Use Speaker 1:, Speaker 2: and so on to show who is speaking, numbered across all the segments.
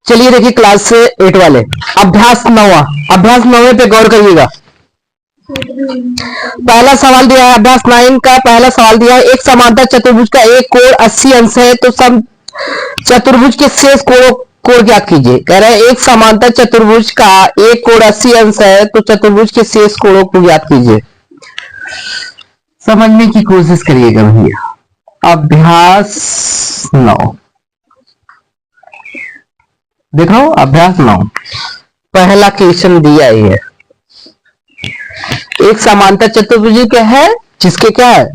Speaker 1: चलिए देखिए क्लास 8 वाले अभ्यास 9वां, अभ्यास 9वें पे गौर करिएगा। पहला सवाल दिया है अभ्यास 9 का, पहला सवाल दिया है एक समांतर चतुर्भुज का एक कोण 80 अंश है तो सम चतुर्भुज के शेष कोण ज्ञात कीजिए। कह रहे हैं एक समांतर चतुर्भुज का एक कोण 80 अंश है तो चतुर्भुज के शेष कोणों को ज्ञात कीजिए। समझने की कोशिश करिएगा भैया। अभ्यास 9 देखो, अभ्यास 9 पहला क्वेश्चन दिया है। एक समांतर चतुर्भुज क्या है, जिसके क्या है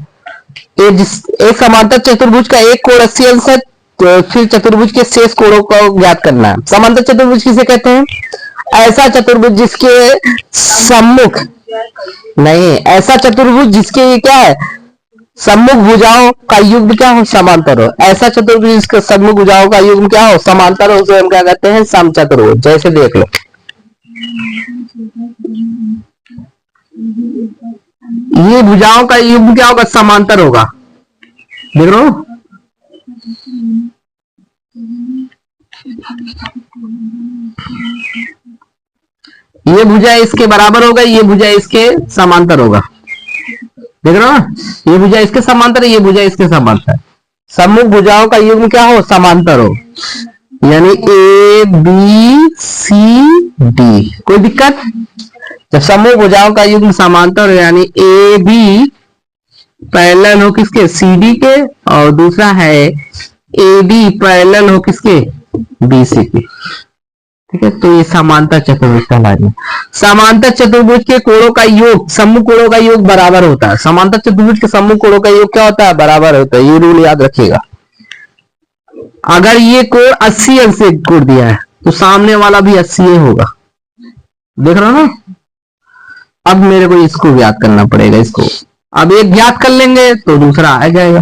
Speaker 1: एक समांतर चतुर्भुज का एक कोण 80 अंश है तो फिर चतुर्भुज के शेष कोणों को ज्ञात करना है। समांतर चतुर्भुज किसे कहते हैं? ऐसा चतुर्भुज जिसके सम्मुख नहीं, ऐसा चतुर्भुज जिसके क्या है सम्मुख भुजाओं का युग्म क्या हो, समांतर हो। ऐसा चतुर्भुज जिसके सम्मुख भुजाओं का युग्म क्या हो, समांतर हो, उसे हम क्या कहते हैं, समचतुर्भुज। जैसे देख लो, ये भुजाओं का युग्म क्या होगा, समांतर होगा। देख लो, ये भुजा इसके बराबर होगा, ये भुजा इसके समांतर होगा। देख रहे हो ना, ये भुजा इसके समांतर है, ये भुजा इसके समांतर। सम्मुख भुजाओं का युग्म क्या हो, समांतर हो, यानी ए बी सी डी। कोई दिक्कत? जब सम्मुख भुजाओं का युग्म समांतर हो यानी ए बी पैरेलल हो किसके, सी डी के, और दूसरा है ए डी पैरेलल हो किसके, बी सी के। ठीक है, तो ये समांतर चतुर्भुज कहलाएगा। समांतर चतुर्भुज के कोणों का योग, सम्मुख कोणों का योग बराबर होता है। समांतर चतुर्भुज के सम्मुख कोणों का योग क्या होता है, बराबर होता है। ये रूल याद रखिएगा। अगर ये कोण 80 अंश से कोण दिया है तो सामने वाला भी 80 होगा। देख रहे हो ना। अब मेरे को इसको ज्ञात करना पड़ेगा। इसको अब एक ज्ञात कर लेंगे तो दूसरा आ जाएगा।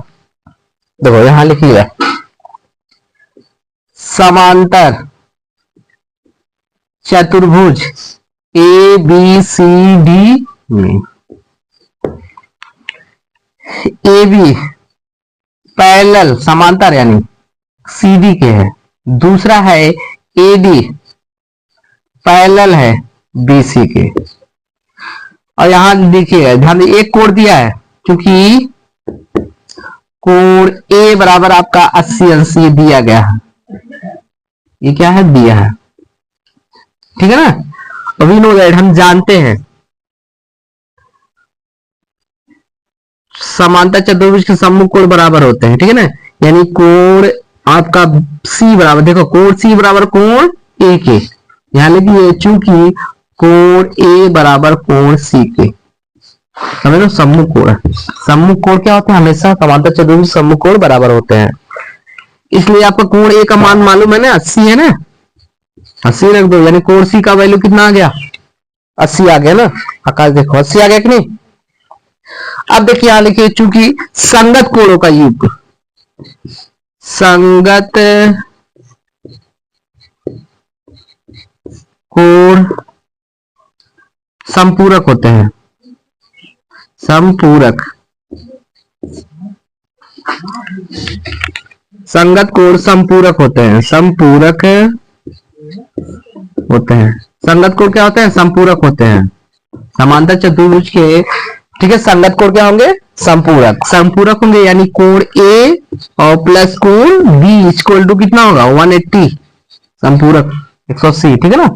Speaker 1: देखो यहां लिखिएगा, समांतर चतुर्भुज ए बी सी डी में ए बी पैरेलल समांतर यानी सी डी के है, दूसरा है ए डी पैरेलल है बी सी के। और यहां देखिए ध्यान, एक कोण दिया है, क्योंकि कोण ए बराबर आपका 80 अंश ये दिया गया है। ये क्या है, दिया है। ठीक है ना। वी नो दैट, हम जानते हैं समांतर चतुर्भुज के सम्मुख कोण बराबर होते हैं। ठीक है ना, यानी कोण आपका सी बराबर, देखो कोण सी बराबर कोण ए के, यहां लिखिए चूंकि कोण ए बराबर कोण सी के। समझ लो, सम्मुख कोण, सम्मुख कोण क्या होता है, हमेशा समांतर चतुर्भुज सम्मुख कोण बराबर होते हैं। इसलिए आपका कोण ए का मान मालूम है ना, 80 है ना, 80 रख दो, यानी कोण सी का वैल्यू कितना आ गया, 80 आ गया ना। आकाश देखो 80 आ गया कि नहीं। अब देखिए यहां लिखिए, चूंकि संगत कोणों का युग्म, संगत कोण संपूरक होते हैं, संपूरक, संगत कोण संपूरक होते हैं, संपूरक होते हैं। संगत कोण क्या होते हैं, संपूरक होते हैं। समांतर चतुर्भुज के, ठीक है, संगत कोण क्या होंगे, संपूरक, संपूरक होंगे, यानी कोण ए और प्लस कोण बी इक्वल टू कितना होगा, 180, संपूरक 180। ठीक है ना।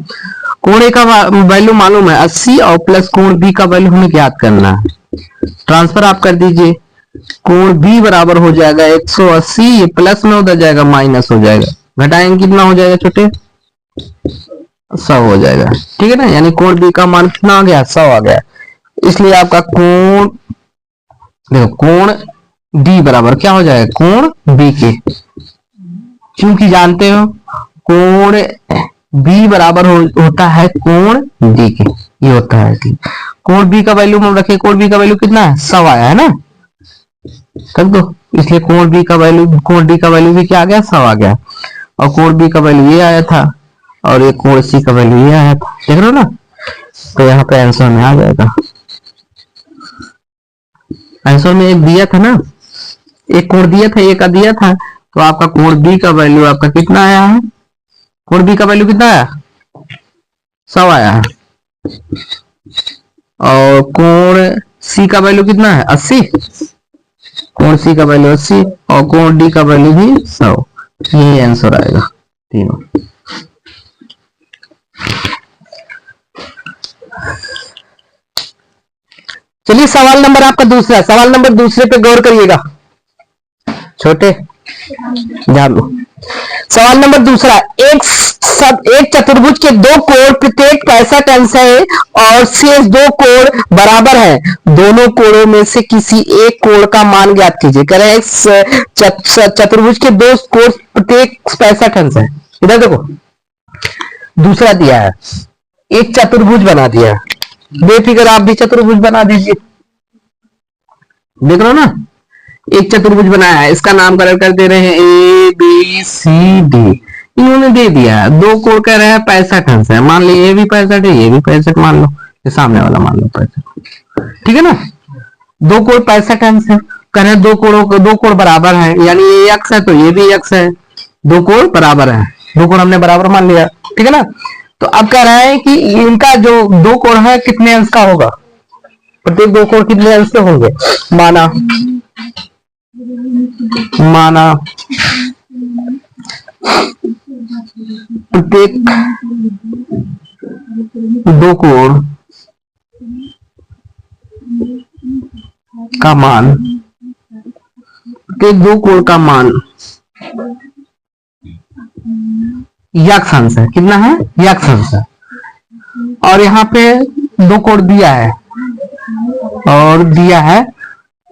Speaker 1: कोण ए का वैल्यू मालूम है 80 और प्लस कोण बी का वैल्यू हमें ज्ञात करना है। ट्रांसफर आप कर दीजिए, कोण बी बराबर हो जाएगा 180, ये प्लस में उधर जाएगा माइनस हो जाएगा, घटाएंगे कितना हो जाएगा छोटे, 100 हो जाएगा। ठीक है ना, यानी कोण बी का मान कितना आ गया, 100 आ गया। इसलिए आपका कोण, देखो कोण डी बराबर क्या हो जाएगा, कोण बी के, क्योंकि जानते हो कोण बी बराबर होता है कोण डी के, ये होता है। कोण बी का वैल्यू हम रखें, कोण बी का वैल्यू कितना है, 100 आया है ना, रख दो। इसलिए कोण बी का वैल्यू, कोण डी का वैल्यू भी क्या आ गया, 100 आ गया। और कोण बी का वैल्यू ये आया था और ये कोण सी का वैल्यू ये आया था। देख रहे हो ना, तो यहाँ पे आंसर में आ जाएगा। आंसर में एक दिया था ना, एक कोण दिया था, एक का दिया था, तो आपका कोण बी का वैल्यू आपका कितना आया है, कोण बी का वैल्यू कितना आया, 100 आया है। और कोण सी का वैल्यू कितना है, 80। कोण सी का वैल्यू 80 और कोण डी का वैल्यू भी 100। यही आंसर आएगा तीनों। चलिए सवाल नंबर आपका दूसरा, सवाल नंबर दूसरे पे गौर करिएगा छोटे, ध्यान दो। सवाल नंबर दूसरा, एक चतुर्भुज के दो कोण प्रत्येक 65 अंश है और शेष दो कोण बराबर है, दोनों कोणों में से किसी एक कोण का मान ज्ञात कीजिए। कह रहे हैं चतुर्भुज के दो कोण प्रत्येक 65 अंश है। इधर देखो दूसरा दिया है, एक चतुर्भुज बना दिया है, बेफिक्र आप भी चतुर्भुज बना दीजिए। देख रहे हो ना, एक चतुर्भुज बनाया है, इसका नामकरण कर दे रहे हैं ए बी सी डी। इन्होंने दे दिया है दो कोण कह रहे हैं 65 अंश है, मान ली ये भी 65 है, ये भी 65 मान लो, ये सामने वाला मान लो 65, ठीक है ना। दो कोण 65 अंश है, कह रहे हैं दो कोण बराबर है, यानी ये एक्स है तो ये भी एक्स है, दो कोण बराबर है, दो कोण हमने बराबर मान लिया, ठीक है ना। तो अब कह रहा है कि इनका जो दो कोण है कितने अंश का होगा, प्रत्येक दो कोण कितने अंश के होंगे। माना माना प्रत्येक दो कोण का मान, प्रत्येक दो कोण का मान यक्स अंश है, कितना है, यक्स अंश है। और यहाँ पे दो कोण दिया है, और दिया है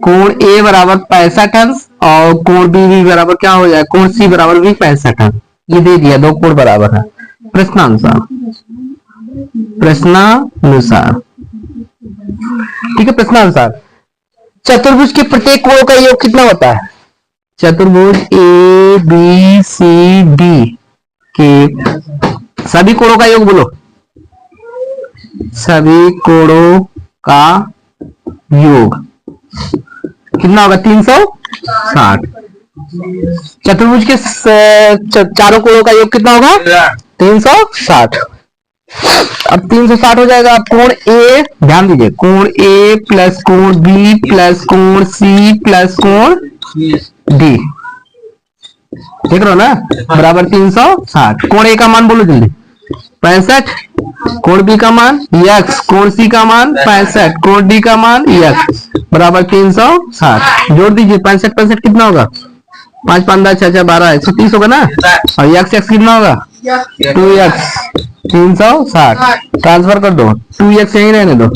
Speaker 1: कोण ए बराबर 65 अंश और कोण बी भी बराबर क्या हो जाए, कोण सी बराबर भी 65 अंश, ये दे दिया दो कोण बराबर है। प्रश्नानुसार, प्रश्नानुसार, ठीक है, प्रश्नानुसार चतुर्भुज के प्रत्येक कोण का योग कितना होता है। चतुर्भुज ए बी सी डी के सभी कोणों का योग बोलो, सभी कोणों का योग कितना होगा, 360। चतुर्भुज के चारों कोणों का योग कितना होगा, 360। अब 360 हो जाएगा। अब कोण ए, ध्यान दीजिए, कोण ए प्लस कोण बी प्लस कोण सी प्लस कोण डी, देख रहे हो ना, बराबर 360। कोण ए का मान बोलो जल्दी, 65। कोण बी का मान यक्स, कोण सी का मान 65, कोण डी का मान यक्स, बराबर 360। जोड़ दीजिए 65 65 कितना होगा, 5 5 10 6 6 12 130 होगा ना, और यक्स यक्स कितना होगा 2x, 360 ट्रांसफर कर दो, 2x यही रहने दो,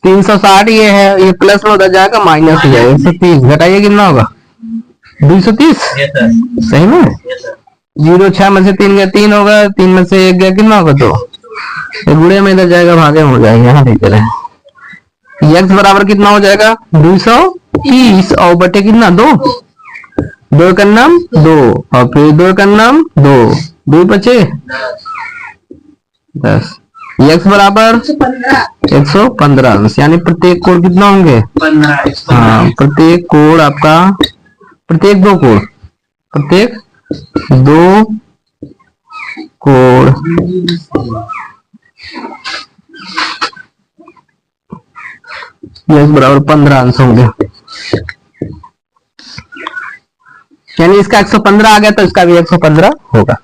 Speaker 1: 360 ये है, ये प्लस में उधर जाएगा माइनस हो जाएगा, 130 घटाइए कितना होगा 230। सही में 0 6 में से 3 गया 3 होगा, 3 में से 1 गया कितना होगा 2, गुड़े में इधर जाएगा भागे हो जाएगा, यहाँ देख रहे हैं। एक्स बराबर कितना हो जाएगा 230 और बटे कितना 2, 2 का नाम 2 और फिर 2 का नाम 2, 2 बचे 10। एक्स बराबर 115 अंश, यानी प्रत्येक कोण कितना होंगे, हाँ प्रत्येक कोण आपका, प्रत्येक दो कोण, प्रत्येक दो कोण एक्स बराबर 15 अंश होंगे, यानी इसका 115 आ गया तो इसका भी 115 होगा।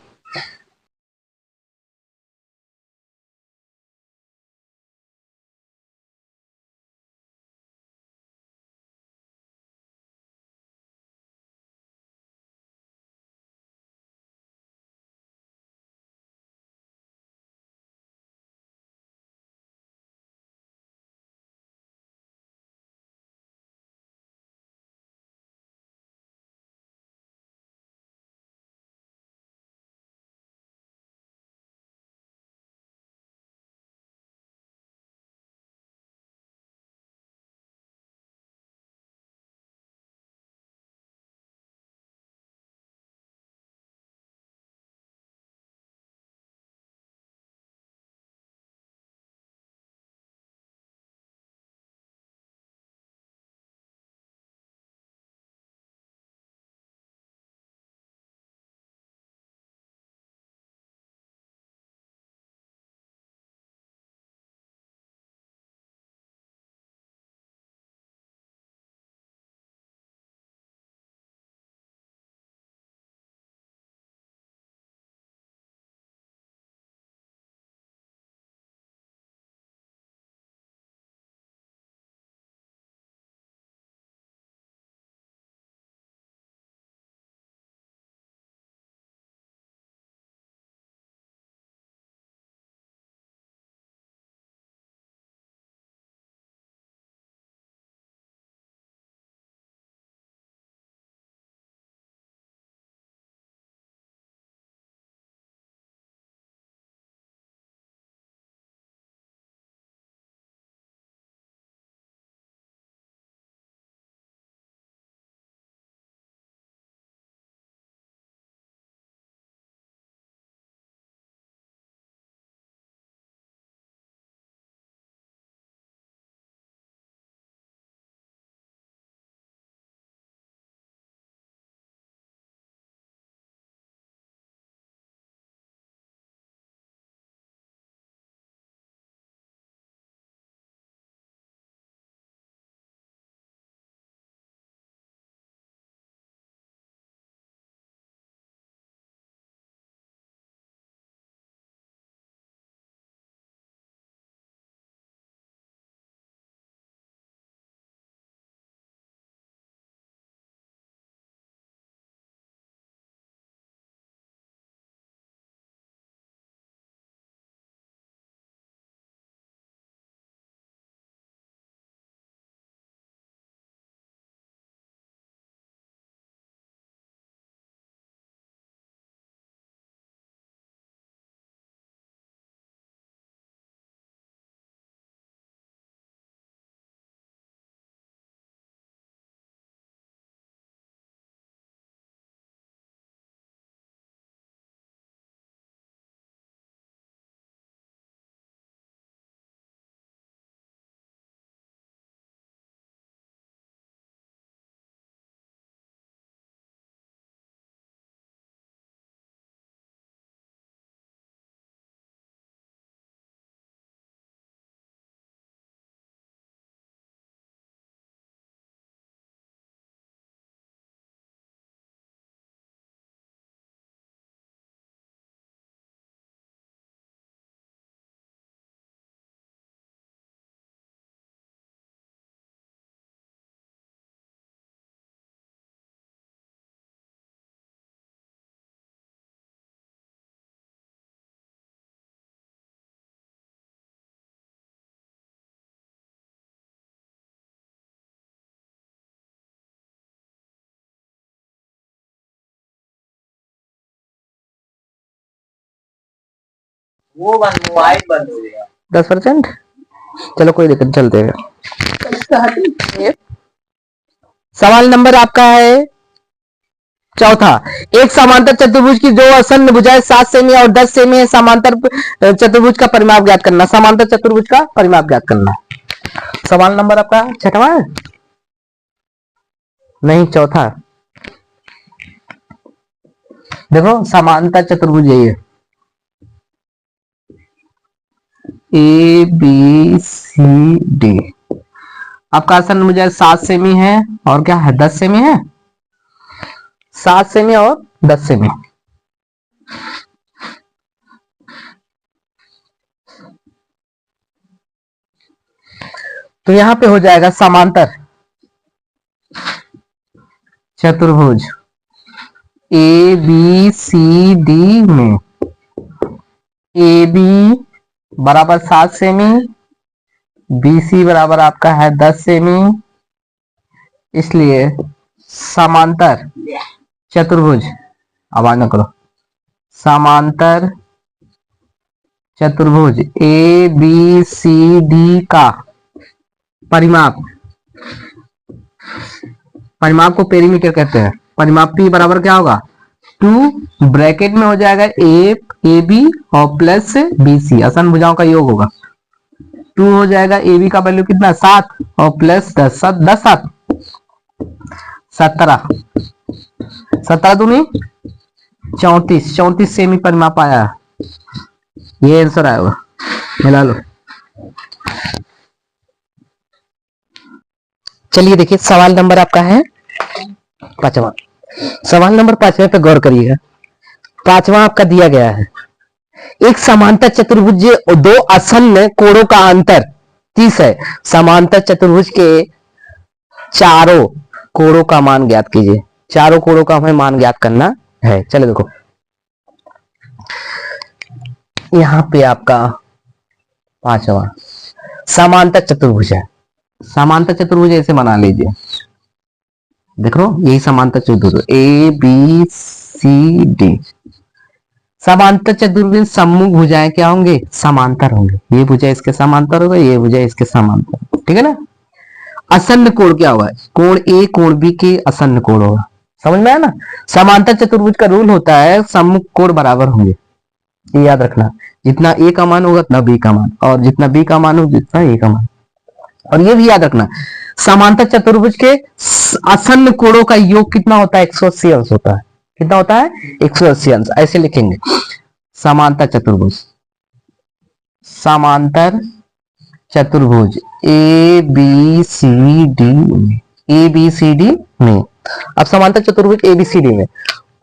Speaker 2: वो बंद, मोबाइल बंद हो गया।
Speaker 1: 10%। चलो कोई दिक्कत, चलते हैं। सवाल नंबर आपका है चौथा। एक समांतर चतुर्भुज की दो आसन्न भुजाएं 7 सेमी और 10 सेमी है। समांतर चतुर्भुज का परिमाप ज्ञात करना। समांतर चतुर्भुज का परिमाप ज्ञात करना। सवाल नंबर आपका छठवां है, नहीं चौथा। देखो समांतर चतुर्भुज यही है, ए बी सी डी। आपका आसन भुजाएं 7 सेमी है और क्या है 10 सेमी है। 7 सेमी और 10 सेमी। तो यहां पे हो जाएगा समांतर चतुर्भुज ए बी सी डी में ए बी बराबर 7 सेमी, बी सी बराबर आपका है 10 सेमी, इसलिए समांतर चतुर्भुज, आवाज न करो, समांतर चतुर्भुज ए बी सी डी का परिमाप, परिमाप को पेरीमीटर कहते हैं। परिमाप P बराबर क्या होगा 2 ब्रैकेट में हो जाएगा ए बी और प्लस बी सी, आसन भुजाओं का योग होगा। 2 हो जाएगा ए बी का वैल्यू कितना 7 और प्लस 10 10 7 17 17 दूनी 34 34 सेमी परिमाप आया, ये आंसर आएगा, मिला लो। चलिए देखिए सवाल नंबर आपका है पांचवा। सवाल नंबर 5 पे गौर करिएगा। पांचवा आपका दिया गया है, एक समांतर चतुर्भुज दो आसन्न कोणों का अंतर 30 है। समांतर चतुर्भुज के चारों कोणों का मान ज्ञात कीजिए। चारों कोणों का हमें मान ज्ञात करना है। चलो देखो यहां पे आपका पांचवा समांतर चतुर्भुज है। समांतर चतुर्भुज ऐसे बना लीजिए, देख लो यही समांतर चतुर्भुज ए बी सी डी। समांतर चतुर्भुज सम्मुख भुजाएं क्या होंगे समांतर होंगे। ये भुजा इसके समांतर होगा, ये भुजा इसके समांतर, ठीक है ना। आसन्न कोण क्या होगा, कोण ए कोण बी के आसन्न कोण होगा। समझ में आया ना। समांतर चतुर्भुज का रूल होता है सम्मुख कोण बराबर होंगे, ये याद रखना। जितना ए का मान होगा उतना बी का मान, और जितना बी का मान होगा जितना ए का मान। और ये भी याद रखना समांतर चतुर्भुज के आसन्न कोणों का योग कितना होता है 180 अंश होता है। कितना होता है 180 अंश। ऐसे लिखेंगे समांतर चतुर्भुज, समांतर चतुर्भुज ए बी सी डी में, ए बी सी डी में। अब समांतर चतुर्भुज ए बी सी डी में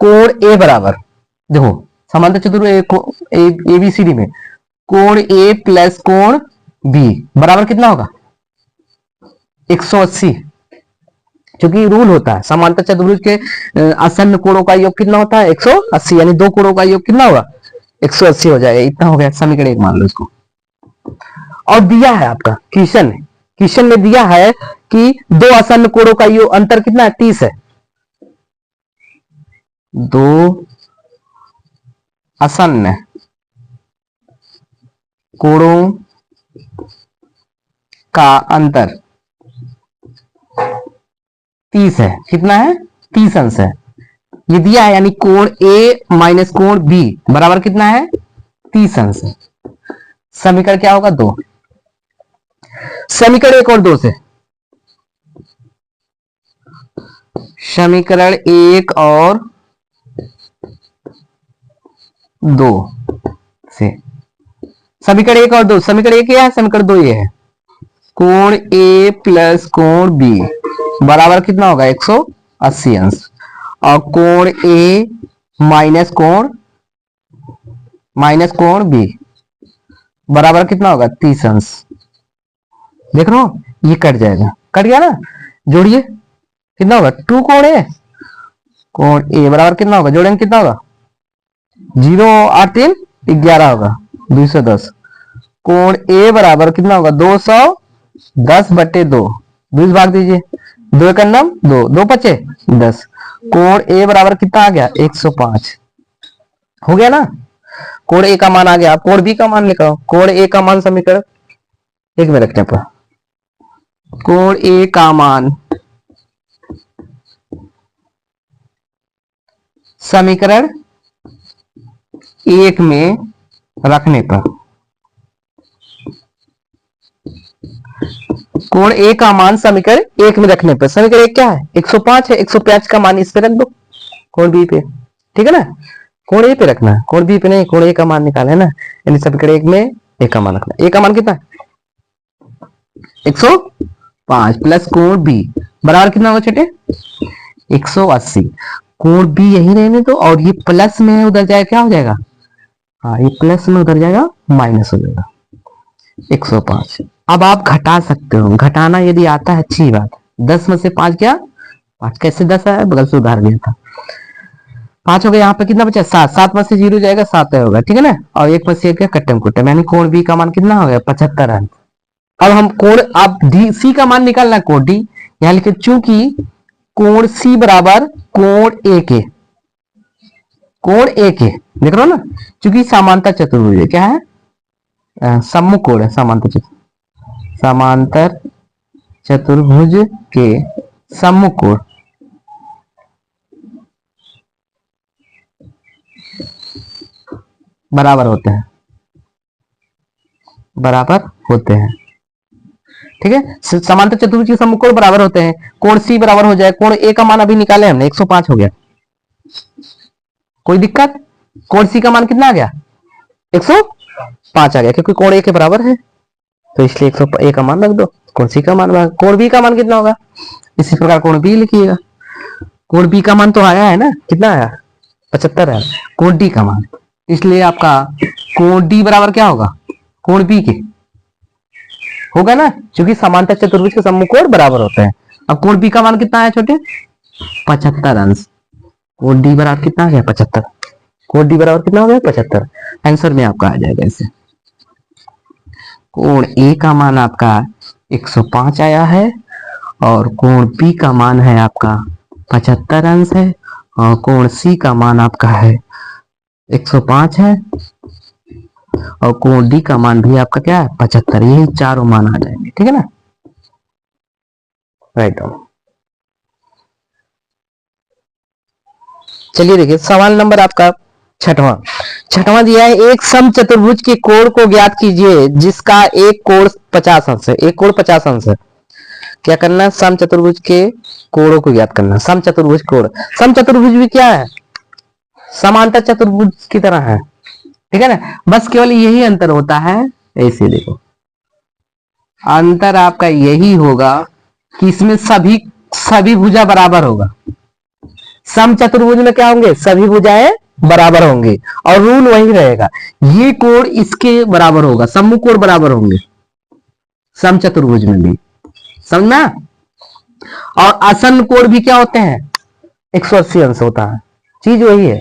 Speaker 1: कोण ए बराबर, देखो समांतर चतुर्भुज ए बी सी डी में कोण ए प्लस कोण बी बराबर कितना होगा 180। क्योंकि रूल होता है समांतर चतुर्भुज के आसन्न कोणों का योग कितना होता है 180, यानी दो कोणों का योग कितना होगा 180 हो जाएगा। इतना हो गया समीकरण एक मान लो इसको। और दिया है आपका क्वेश्चन में दिया है कि दो आसन्न कोणों का योग अंतर कितना है 30 है। दो आसन्न कोणों का अंतर 30 है। कितना है 30 अंश है। ये दिया है यानी कोण ए माइनस कोण बी बराबर कितना है 30 अंश है। समीकरण क्या होगा 2। समीकरण 1 और 2 से, समीकरण 1 और 2 से, समीकरण 1 और 2, समीकरण 1 क्या है समीकरण 2 ये है कोण ए प्लस कोण बी बराबर कितना होगा 180 अंश, और कोण ए माइनस कोण बी बराबर कितना होगा 30 अंश। देख लो ये कट जाएगा, कट गया ना। जोड़िए कितना होगा 2 कोण ए बराबर कितना होगा, जोड़ेंगे कितना होगा 0 8 3 11 होगा 210। कोण ए बराबर कितना होगा 210/2, 20 भाग दीजिए, 2 का नाम 2 2 पचे 10। कोण ए बराबर कितना आ गया 105 हो गया ना। कोण ए का मान आ गया, कोण बी का मान लिखो। कोण ए का मान समीकरण एक में रखने पर, कोण ए का मान समीकरण एक में रखने पर, कोण ए का मान समीकरण एक में रखने पर, समीकरण एक क्या है 105 है, 105 का मान इस पे रख दो कोण बी पे, ठीक है ना। कोण ए पे रखना है, कोण बी पे नहीं, कोण ए का मान निकाले ना, यानी समीकरण एक में ए का मान रखना। ए का मान कितना है 105 प्लस कोण बी बराबर कितना होगा छोटे 180। कोण बी यही रहने दो, और ये प्लस में उधर जाए क्या हो जाएगा, हाँ ये प्लस में उधर जाएगा माइनस हो जाएगा 105। अब आप घटा सकते हो, घटाना यदि आता है अच्छी बात। 10 में से 5 गया, 5 कैसे 10 आया, बगल से उधार गया था 5 हो गया। यहाँ पे कितना बचा 7, 7 में से 0 जाएगा 7 होगा, ठीक है ना। और 1 में से 1 गया कट्टम कुट्टम, यानी कोण बी का मान कितना हो गया 75 अंक। अब हम कोण, अब डी सी का मान निकालना है, कोण डी यहां लिखे, चूंकि कोण सी बराबर कोण ए के, कोण ए के देख रहे हो ना, चूंकि समांतर चतुर्भुज क्या है, सम्मुख कोण है, समांतर चतुर्भुज के सम्मुख कोण बराबर होते हैं, बराबर होते हैं, ठीक है। समांतर चतुर्भुज के सम्मुख कोण बराबर होते हैं। कोण सी बराबर हो जाए, कोण ए का मान अभी निकाले हमने 105 हो गया, कोई दिक्कत। कोण सी का मान कितना आ गया 105 आ गया, क्योंकि कोण ए के बराबर है, तो इसलिए 101 का मान रख दो। कोण सी का मान, कोण बी का मान कितना होगा, इसी प्रकार कोण बी लिखिएगा। कोण बी का मान तो आया है ना, कितना आया 75 है। कोण डी का मान, इसलिए आपका कोण डी बराबर क्या होगा कोण बी के होगा ना, क्योंकि समांतर चतुर्भुज के सम्मुख कोण बराबर होते हैं। अब कोण बी का मान कितना है छोटे 75 अंश। कोण डी बराबर कितना आ गया 75, कोण डी बराबर कितना हो गया 75, आंसर में आपका आ जाएगा ऐसे। कोण ए का मान आपका 105 आया है, और कोण बी का मान है आपका 75 अंश है, और कोण सी का मान आपका है 105 है, और कोण डी का मान भी आपका क्या है 75। यही चारों मान आ जाएंगे, ठीक है ना, राइट। चलिए देखिए सवाल नंबर आपका छठवां दिया है, एक समचतुर्भुज के कोण को ज्ञात कीजिए जिसका एक कोण 50 अंश है। एक कोण 50 अंश है, क्या करना है समचतुर्भुज के कोणों को ज्ञात करना। समचतुर्भुज कोण, समचतुर्भुज भी क्या है समांतर चतुर्भुज की तरह है, ठीक है ना, बस केवल यही अंतर होता है। ऐसे देखो अंतर आपका यही होगा कि इसमें सभी भुजा बराबर होगा। समचतुर्भुज में क्या होंगे सभी भुजाएं बराबर होंगे, और रूल वही रहेगा, ये कोण इसके बराबर होगा, सम्मुख कोण बराबर होंगे समचतुर्भुज में भी, समझना। और आसन कोण भी क्या होते हैं 180 अंश होता है, चीज वही है,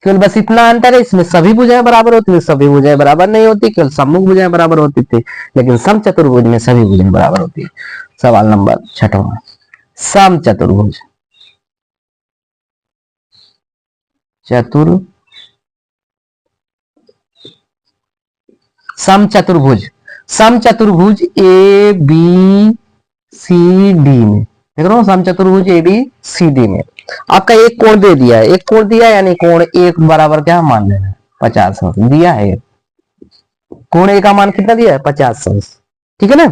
Speaker 1: केवल बस इतना अंतर है, इसमें सभी भुजाएं बराबर होती थी, सभी भुजाएं बराबर नहीं होती, केवल सम्मुख भुजाएं बराबर होती थी, लेकिन समचतुर्भुज में सभी भुजाएं बराबर होती है। सवाल नंबर 6वां, समचतुर्भुज समचतुर्भुज ए बी सी डी में, देख रहे हो समचतुर्भुज ए बी सी डी में आपका एक कोण दे दिया है, एक कोण दिया है, यानी कोण एक बराबर क्या मान लेना है 50 अंश दिया है। कोण ए का मान कितना दिया है 50 अंश, ठीक है ना।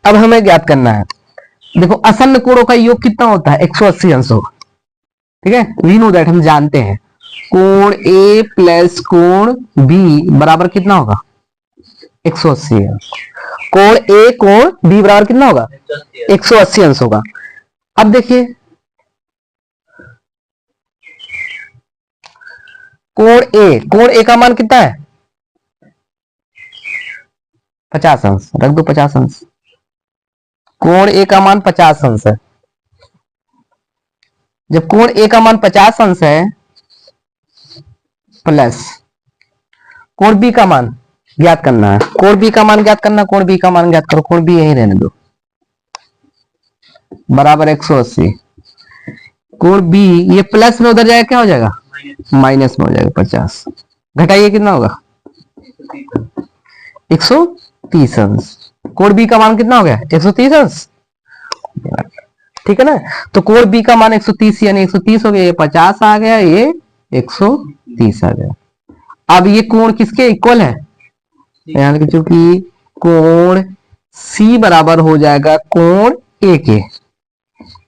Speaker 1: अब हमें ज्ञात करना है, देखो आसन्न कोणों का योग कितना होता है 180 अंश होगा, ठीक है, वी नो दैट, हम जानते हैं कोण ए प्लस कोण बी बराबर कितना होगा 180 अंश। कोण ए कोण बी बराबर कितना होगा 180 अंश होगा। अब देखिए कोण ए का मान कितना है 50 अंश, रख दो 50 अंश। कोण ए का मान 50 अंश है, जब कोण ए का मान 50 अंश है प्लस कोण बी का मान ज्ञात करना है, कोण बी का मान ज्ञात करना, कोण बी का मान ज्ञात करो, कोण बी यही रहने दो बराबर 180। कोण बी ये प्लस में उधर जाएगा क्या हो जाएगा माइनस में हो जाएगा 50, घटाइए कितना होगा 130 अंश। कोण बी का मान कितना हो गया 130 अंश, ठीक है ना। तो कोण बी का मान 130 यानी 130 हो गया, ये 50 आ गया, ये 130 आ गया। अब ये कोण किसके इक्वल है, यानी कि चूंकि कोण सी बराबर हो जाएगा कोण ए के,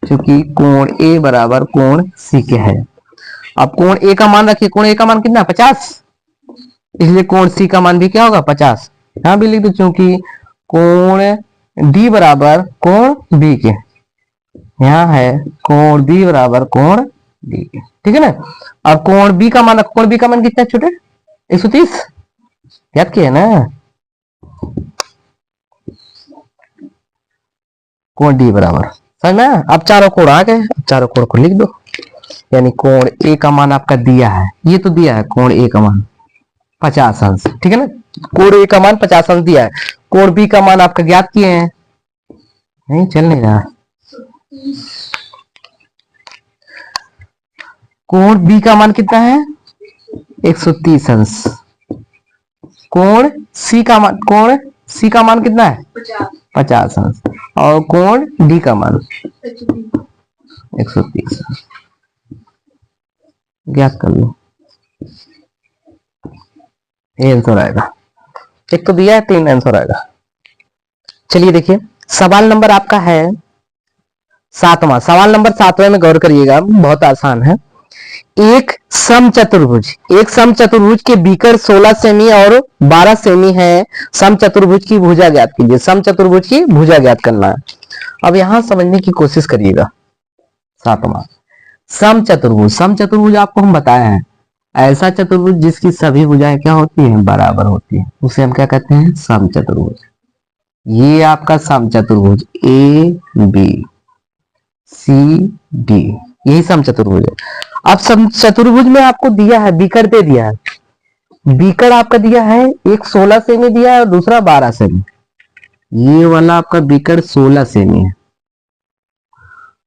Speaker 1: क्योंकि कोण ए बराबर कोण सी के है। अब कोण ए का मान रखिए, कोण ए का मान कितना 50, इसलिए कोण सी का मान भी क्या होगा 50। यहां भी लिख दो, क्योंकि कोण डी बराबर कोण बी के, यहाँ है कोण बी बराबर कोण डी के, ठीक है ना। अब कोण बी का मान, कोण बी का मान कितना है छोटे 130, याद किया ना। कोण डी बराबर, समझ में। अब चारों कोण आ गए, चारों कोण को लिख दो, यानी कोण ए का मान आपका दिया है, ये तो दिया है कोण ए का मान 50 अंश, ठीक है ना। कोण ए का मान 50 अंश दिया है, कोण बी का मान आपका ज्ञात किए हैं, नहीं चल नहीं रहा। कोण बी का मान कितना है 130 अंश, कोण सी का मान, कोण सी का मान कितना है 50 अंश, और कोण डी का मान 130 अंश, ज्ञात कर लो, ये आंसर आएगा। एक तो दिया है, 3 आंसर आएगा। चलिए देखिए सवाल नंबर आपका है 7वां, सवाल नंबर 7वें में गौर करिएगा, बहुत आसान है। एक समचतुर्भुज, एक समचतुर्भुज के बीकर 16 सेमी और 12 सेमी है, समचतुर्भुज की भुजा ज्ञात कीजिए, समचतुर्भुज की भुजा ज्ञात करना है। अब यहां समझने की कोशिश करिएगा। 7वां समचतुर्भुज, समचतुर्भुज आपको हम बताए हैं ऐसा चतुर्भुज जिसकी सभी भुजाएं क्या होती हैं बराबर होती है, उसे हम क्या कहते हैं समचतुर्भुज। ये आपका समचतुर्भुज ए बी सी डी, यही समचतुर्भुज है। अब समचतुर्भुज में आपको दिया है बीकर दे दिया है, बीकर आपका दिया है एक 16 सेमी दिया है और दूसरा 12 सेमी, ये वाला आपका बीकर 16 सेमी है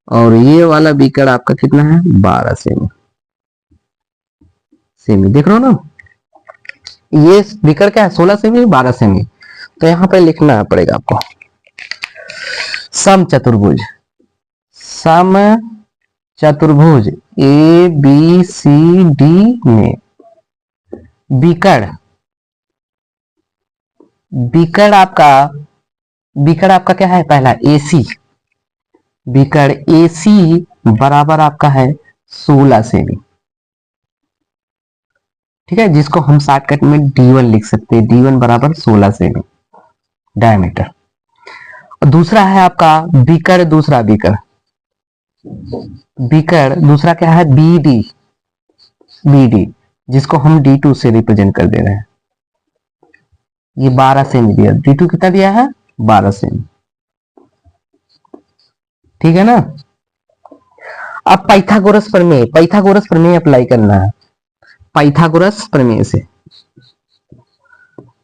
Speaker 1: और ये वाला बीकर आपका कितना है 12 सेमी, सेमी देख रहे हो ना। ये बीकर क्या है 16 सेमी 12 सेमी, तो यहां पे लिखना पड़ेगा आपको समचतुर्भुज, सम चतुर्भुज ए बी सी डी में बीकर, बीकर आपका क्या है पहला एसी, बीकर एसी बराबर आपका है 16 सेमी, ठीक है, जिसको हम शॉर्टकट में D1 लिख सकते हैं, D1 बराबर 16 सेमी डायमीटर। दूसरा है आपका बीकर, दूसरा बीकर, बीकर दूसरा क्या है बीडी, बीडी जिसको हम D2 से रिप्रेजेंट कर दे रहे हैं, ये 12 सेमी दिया, D2 कितना दिया है 12 सेमी, ठीक है ना। अब पाइथागोरस प्रमेय, पाइथागोरस प्रमेय अप्लाई करना है, पाइथागोरस प्रमेय से,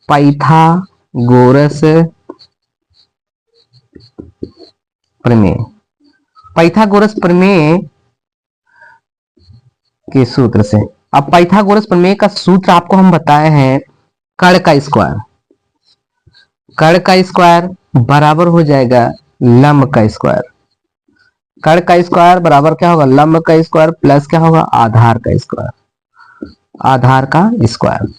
Speaker 1: पाइथागोरस प्रमेय, पाइथागोरस प्रमेय के सूत्र से। अब पाइथागोरस प्रमेय का सूत्र आपको हम बताए हैं कर्ण का स्क्वायर, कर्ण का स्क्वायर बराबर हो जाएगा लंब का स्क्वायर, कर्ण का स्क्वायर बराबर क्या होगा लंब का स्क्वायर प्लस क्या होगा आधार का स्क्वायर, आधार का स्क्वायर,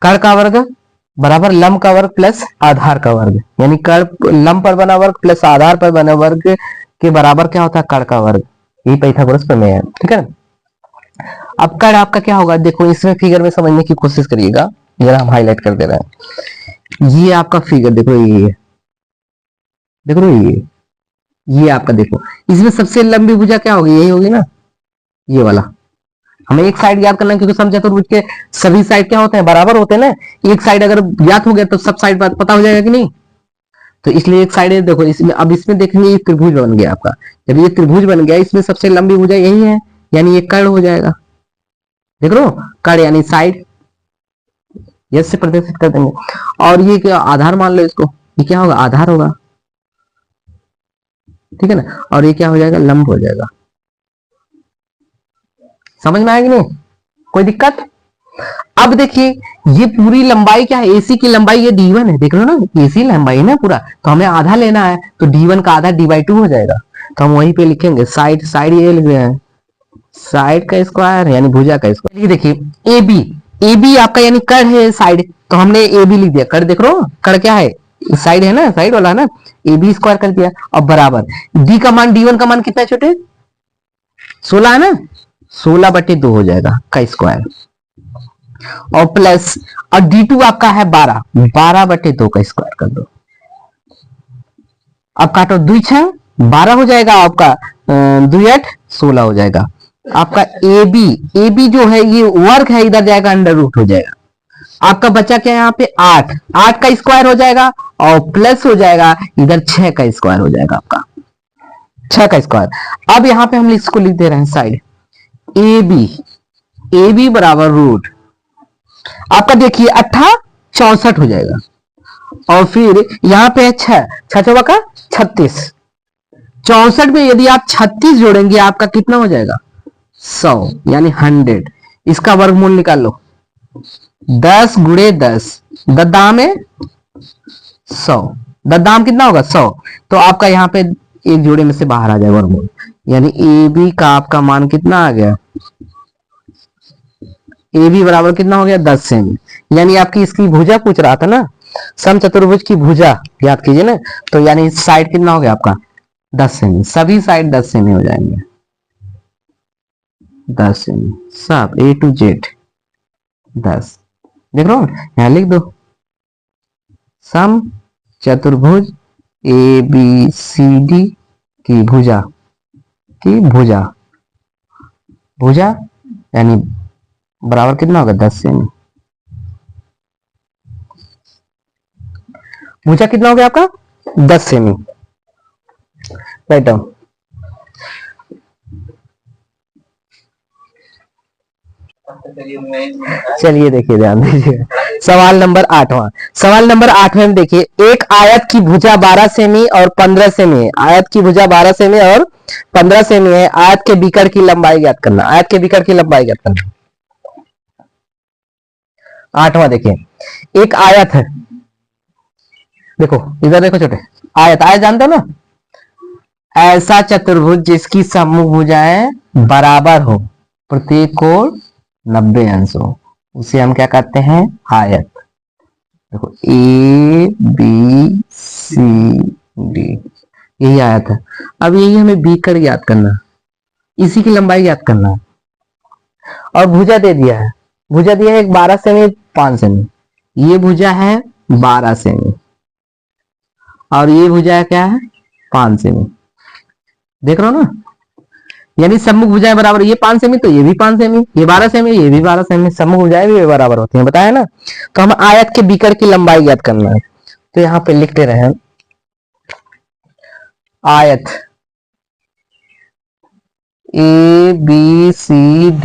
Speaker 1: कर्ण का वर्ग बराबर लंब का वर्ग प्लस आधार का वर्ग, यानी कर्ण लंब पर बना वर्ग प्लस आधार पर बना वर्ग के बराबर क्या होता है कर्ण का वर्ग, यही पाइथागोरस प्रमेय है, ठीक है ना। अब कर्ण आपका क्या होगा, देखो इसमें फिगर में समझने की कोशिश करिएगा, जरा हम हाईलाइट कर दे रहे हैं, ये आपका फिगर देखो, ये देखो ये आपका देखो, इसमें सबसे लंबी भुजा क्या होगी यही होगी ना, ये वाला। हमें एक साइड याद करना है क्योंकि समचतुर्भुज के सभी साइड क्या होते हैं बराबर होते हैं ना, एक साइड अगर ज्ञात हो गया तो सब साइड पता हो जाएगा कि नहीं, तो इसलिए एक साइड देखो इसमें, अब इसमें देखेंगे ये त्रिभुज बन गया आपका, जब ये त्रिभुज बन गया इसमें सबसे लंबी भुजा यही है, यानी ये कर्ण हो जाएगा, देख लो कर्ण यानी साइड, यस से प्रदर्शित कर देंगे। और ये क्या आधार मान लो इसको, ये क्या होगा आधार होगा, ठीक है ना, और ये क्या हो जाएगा लंब हो जाएगा, समझ में आएगी नहीं, कोई दिक्कत? अब देखिए ये पूरी लंबाई क्या है, एसी की लंबाई ये d1 है, देख लो ना एसी लंबाई है ना पूरा, तो हमें आधा लेना है, तो d1 का आधा d/2 हो जाएगा, तो हम वहीं पे लिखेंगे साइड, साइड ये लिख रहे हैं साइड का स्क्वायर यानी भुजा का स्क्वायर। देखिए AB, AB आपका यानी कड़ है साइड, तो हमने AB लिख दिया, कड़ देख रहे हो, कड़ क्या है साइड है ना, साइड वाला है ना, AB स्क्वायर कर दिया। अब बराबर D का मान D1 का मान कितना है छोटे, 16 है ना, 16/2 हो जाएगा का स्क्वायर, और प्लस और D2 आपका है 12, 12/2 का स्क्वायर कर दो। अब काटो 2 6 12 हो जाएगा आपका, 2 8 16 हो जाएगा आपका। AB जो है ये वर्ग है, इधर जाएगा अंडर रूट हो जाएगा। आपका बचा क्या यहाँ पे 8, 8 का स्क्वायर हो जाएगा और प्लस हो जाएगा इधर 6 का स्क्वायर हो जाएगा आपका, 6 का स्क्वायर। अब यहाँ पे हम इसको लिख दे रहे हैं साइड AB बराबर रूट आपका देखिए 8 64 हो जाएगा, और फिर यहाँ पे है 6 6 का 36, 64 में यदि आप 36 जोड़ेंगे आपका कितना हो जाएगा 100 यानी 100। इसका वर्गमूल निकाल लो, 10 गुणे 10, ददाम है 100, ददाम कितना होगा 100, तो आपका यहाँ पे एक जोड़े में से बाहर आ जाएगा वर्गमूल, यानी AB का आपका मान कितना आ गया, AB बराबर कितना हो गया 10 सेमी, यानी आपकी इसकी भुजा पूछ रहा था ना, समचतुर्भुज की भुजा याद कीजिए ना, तो यानी साइड कितना हो गया आपका 10 सेमी, सभी साइड 10 सेमी हो जाएंगे, 10 सेमी सब A to Z 10, देख रहे हो यहां लिख दो सम चतुर्भुज ABCD की भुजा, की भुजा, भुजा यानी बराबर कितना होगा 10 सेमी, भुजा कितना हो गया आपका 10 सेमी, राइट डाउन। चलिए देखिए ध्यान दीजिए, सवाल नंबर 8वां, सवाल नंबर 8वें में देखिए एक आयत की भुजा 12 सेमी और 15 सेमी है, आयत की भुजा 12 सेमी और 15 सेमी है, आयत के बीकर की लंबाई ज्ञात करना, आयत के बीकर की लंबाई ज्ञात करना। 8वां देखिए एक आयत है, देखो इधर देखो छोटे, आयत, आयत जानते हो ना, ऐसा चतुर्भुज जिसकी सम्मुख भुजाएं बराबर हो, प्रत्येक कोण 90 अंश हो, उसे हम क्या कहते हैं आयत। देखो ABCD यही आयत है। अब यही हमें बीकर ज्ञात करना, इसी की लंबाई ज्ञात करना है, और भुजा दे दिया है, भुजा दिया है एक 12 सेमी 5 सेमी, ये भुजा है 12 सेमी और ये भुजा क्या है 5 सेमी, देख रहे हो ना, यानी सम्मुख भुजाएं बराबर, ये 5 सेमी तो ये भी 5 सेमी, ये 12 सेमी ये भी 12 सेमी, सम्मुख भुजाएं भी बराबर होती हैं, बताया ना। तो हम आयत के बीकर की लंबाई ज्ञात करना है, तो यहाँ पे लिखते रहे आयत ABCD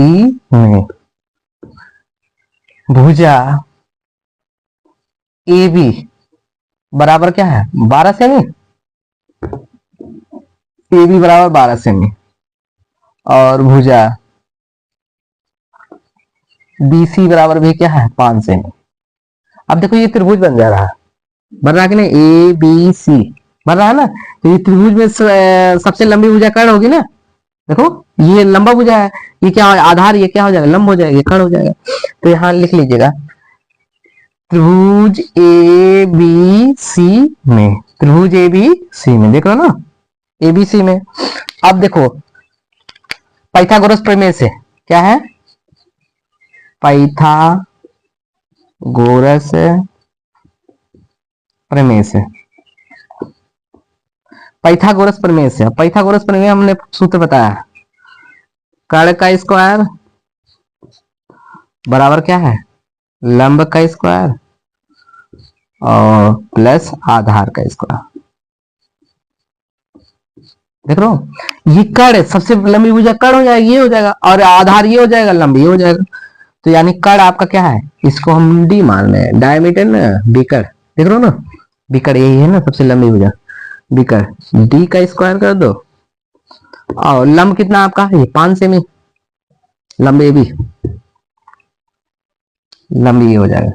Speaker 1: में भुजा AB बराबर क्या है 12 सेमी, AB बराबर 12 सेमी और भुजा BC बराबर भी क्या है 5 सेमी। अब देखो ये त्रिभुज बन जा रहा है, बन रहा है कि नहीं, ABC बन रहा है ना, तो ये त्रिभुज में सबसे लंबी भुजा कर्ण होगी ना, देखो ये लंबा भुजा है, ये क्या आधार, ये क्या हो जाएगा लंब हो जाएगा, ये कर्ण हो जाएगा, तो यहाँ लिख लीजिएगा त्रिभुज ABC में, त्रिभुज ABC में, देख लो ना ABC में। अब देखो पाइथागोरस प्रमेय से क्या है, पाइथागोरस प्रमेय से, पाइथागोरस प्रमेय से, पाइथागोरस प्रमेय हमने सूत्र बताया, कर्ण का स्क्वायर बराबर क्या है लंब का स्क्वायर और प्लस आधार का स्क्वायर, देख रहे हो, ये कर्ण सबसे लंबी भुजा कर्ण हो जाएगी, ये हो जाएगा, और आधार ये हो जाएगा, लंब ये हो जाएगा, तो यानी कर्ण आपका क्या है, इसको हम डी मान रहे हैं, डायमीटर ना बीकर, देख रहे हो ना, बीकर यही है ना सबसे लंबी भुजा, बीकर डी का स्क्वायर कर दो, और लंब कितना आपका ये 5 सेमी, लंबी ए बी, लंबी ये हो जाएगा,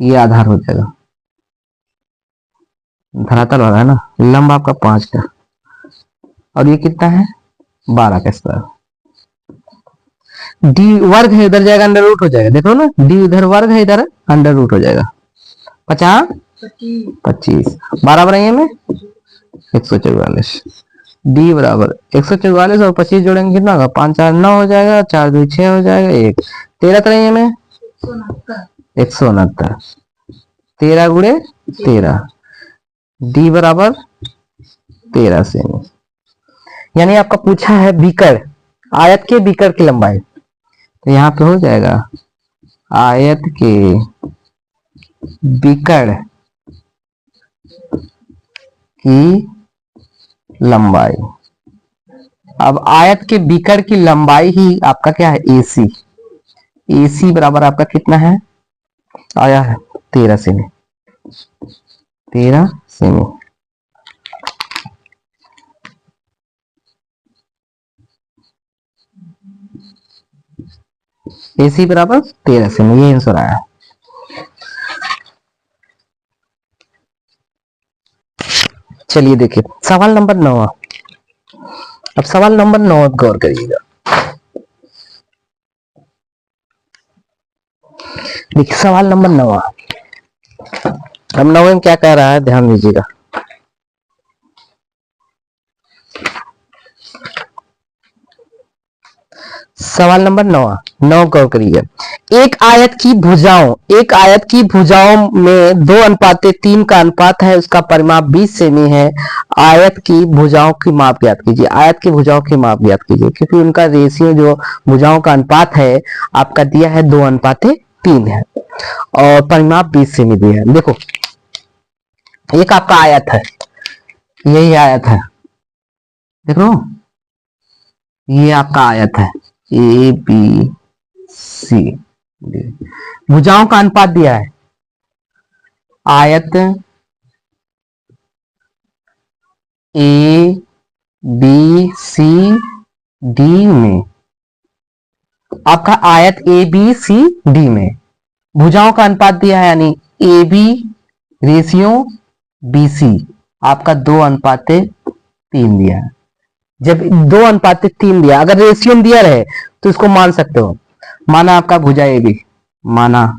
Speaker 1: ये आधार हो जाएगा, धरातल वाला है ना, लंब आपका 5 का, और ये कितना है 12 का स्क्वायर। डी वर्ग है, इधर जाएगा अंडर रूट हो जाएगा, देखो ना, डी इधर वर्ग है, इधर अंडर रूट हो जाएगा, 50 25 12 बनाइए में 144, डी बराबर 144 और 25 जोड़ेंगे कितना होगा, 5 4 9 हो जाएगा, 4 2 6 हो जाएगा, 1 13 तरह में 169, 13 गुणे 13, डी बराबर 13 सेमी। यानी आपका पूछा है बीकर, आयत के बीकर की लंबाई, तो यहाँ पे हो जाएगा आयत के बीकर की लंबाई। अब आयत के बीकर की लंबाई ही आपका क्या है, AC, AC बराबर आपका कितना है, आया है 13 सेमी, 13 सेमी। AC बराबर 13 सेमी, ये आंसर आया। चलिए देखिए सवाल नंबर 9। अब सवाल नंबर 9 आप गौर करिएगा। देखिए सवाल नंबर 9, अब 9 में क्या कह रहा है, ध्यान दीजिएगा। सवाल नंबर 9 गौर करिएगा। एक आयत की भुजाओं में 2:3 का अनुपात है, उसका परिमाप 20 सेमी है। आयत की भुजाओं की माप ज्ञात कीजिए। आयत की भुजाओं की माप ज्ञात कीजिए, क्योंकि उनका रेशियो जो भुजाओं का अनुपात है आपका दिया है 2:3 है और परिमाप 20 सेमी दिया है। देखो एक आपका आयत है, यही आयत है, देख लो ये आपका आयत है ए बी सी डी, भुजाओं का अनुपात दिया है आयत ए बी सी डी में, आपका आयत ए बी सी डी में भुजाओं का अनुपात दिया है, यानी A B ratio B C आपका 2:3 दिया है। जब 2:3 दिया, अगर रेशियो दिया रहे तो इसको मान सकते हो। माना आपका भुजा ए बी, माना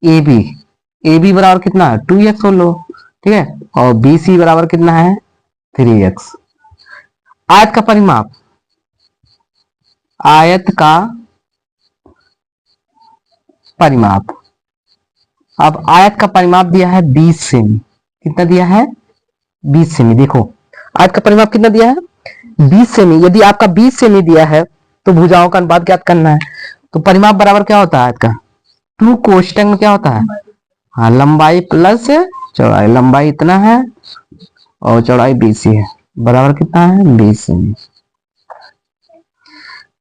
Speaker 1: ए बी बराबर कितना है 2x हो लो, ठीक है, और बी सी बराबर कितना है 3x। आयत का परिमाप, आयत का परिमाप, अब आयत का परिमाप दिया है 20 सेमी, कितना दिया है 20 सेमी। देखो आयत का परिमाप कितना दिया है 20 सेमी। यदि आपका 20 सेमी दिया है तो भुजाओं का अनुपात ज्ञात करना है, तो परिमाप बराबर क्या होता है आयत का 2 कोष्टक में क्या होता है, हाँ लंबाई प्लस चौड़ाई, लंबाई इतना है और चौड़ाई 20 है, बराबर कितना है 20 सेमी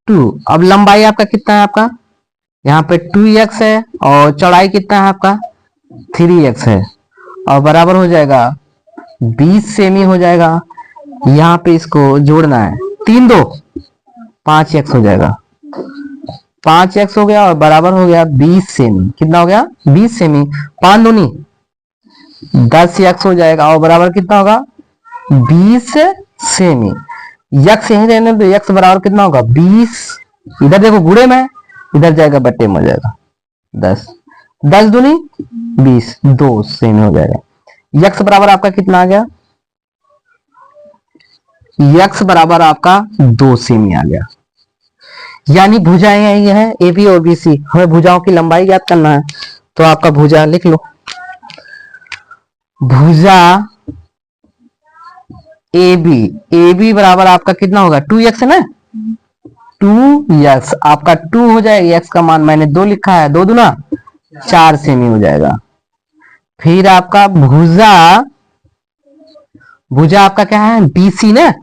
Speaker 1: 2। अब लंबाई आपका कितना है, आपका यहाँ पे 2x है और चौड़ाई कितना है आपका 3x है, और बराबर हो जाएगा 20 सेमी हो जाएगा। यहाँ पे इसको जोड़ना है, 3 2 5x हो जाएगा, 5x हो गया और बराबर हो गया 20 सेमी। कितना हो गया 20 सेमी, 5 दूनी 10x हो जाएगा और बराबर कितना होगा 20 सेमी। यक्स यहीं रहने दो, यक्स बराबर कितना होगा 20, इधर देखो गुणे में, इधर जाएगा बट्टे में हो जाएगा 10, 10 दूनी 20, 2 सेमी हो जाएगा। यक्स बराबर आपका कितना आ गया, यक्स बराबर आपका 2 सेमी आ गया। यानी भुजाएं यही है ए बी और बी सी, हमें भुजाओं की लंबाई ज्ञात करना है, तो आपका भुजा लिख लो, भुजा ए बी बराबर आपका कितना होगा 2x है ना, 2x आपका 2 हो जाएगा, x का मान मैंने 2 लिखा है, 2 दूना 4 सेमी हो जाएगा। फिर आपका भुजा आपका क्या है BC ना,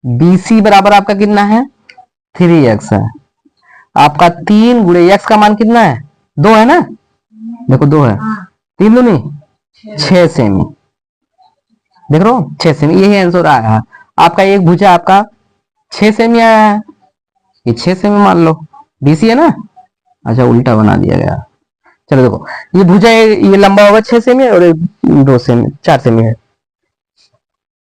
Speaker 1: BC बराबर आपका कितना है 3x है, आपका 3 गुणे x का मान कितना है 2 है ना, देखो 2 है, 3 दूनी 6 सेमी, देख रहे हो 6 सेमी, यही आंसर आया है आपका। एक भुजा आपका 6 सेमी आया है, ये 6 सेमी मान लो, बीसी है ना। अच्छा उल्टा बना दिया गया। चलो देखो, ये भुजा ये लंबा होगा 6 सेमी और 2 सेमी 4 सेमी है,